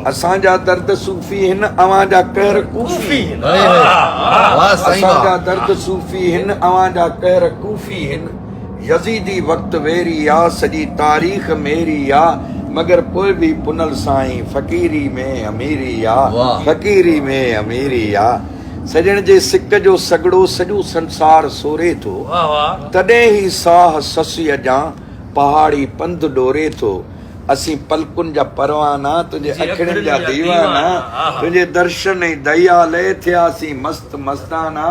असांजा दर्द सूफ़ी हिन अवांजा कहर कूफ़ी हिन असांजा दर्द सूफ़ी हिन अवांजा कहर कूफ़ी हिन यज़ीदी वक़्त वेरी आ सॼी तारीख़ मेरी आ मगर पोइ बि पुनल साईं फ़क़ीरी में अमीरी आ फ़क़ीरी में अमीरी आ सजण जे सिक जो सगड़ो सॼो संसार सोरे थो तॾहिं ई साह ससीअ जा पहाड़ी पंध डोरे थो असीं पलकुनि जा परवाना तुंहिंजे अखियुनि जा दीवाना तुंहिंजे दर्शन ऐं दया लय थियासीं मस्त मस्ताना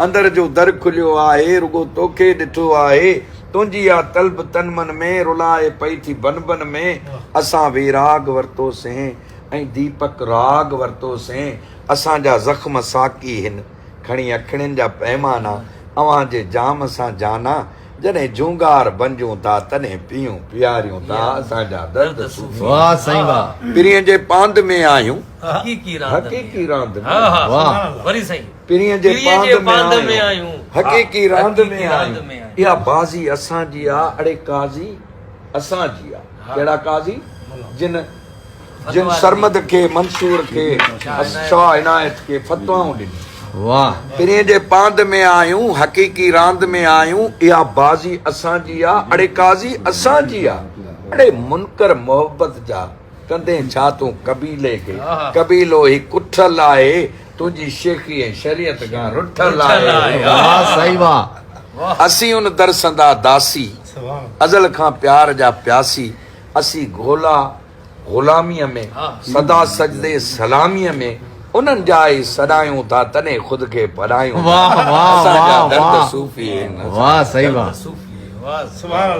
अंदर जो दर खुलियो आहे रुगो तोखे ॾिठो आहे तुंहिंजी आ तलब तन मन में रुलाए पई थी बन बन में असां विराग वरितोसीं ऐं दीपक राग वरितोसीं असांजा ज़ख़्म साकी हिन खणी अखियुनि जा पैमाना अव्हां जे जाम सां जाना जॾहिं जूंगार बंजूं था तॾहिं पीयूं पियारियूं था असांजा दर्द सूफ़ी वाह साईं वाह पीरीअ जे पांध में आहियूं हक़ीक़ी रांदि वाह वरी सही पीरीअ जे पांध में आहियूं हक़ीक़ी रांदि में आहियूं इहा बाज़ी असांजी आ अड़े काज़ी असांजी आ कहिड़ा काज़ी जिन सरमद खे मंसूर खे शाह इनायत खे फतवाऊं ॾिनी वाह पीरीअ जे पांध में आहियूं हक़ीक़ी रांदि में आहियूं इहा बाज़ी असांजी आ अड़े काज़ी असांजी आ अड़े मुनकर मोहब्बत जा कंदे छा तूं कबीले खे कबीलो ही कुठल आहे तुंहिंजी शेखी ऐं शरीयत खां रुठल आहे वाह सही वाह असीं उन दरसंदा दासी अज़ल खां प्यार जा प्यासी असीं गोला ग़ुलामीअ में सदा सजदे सलामीअ में उन्हनि जा ई सदायूं था तॾहिं ख़ुदि खे पढ़ायूं वाह वाह वाह सूफ़ी वाह सही वाह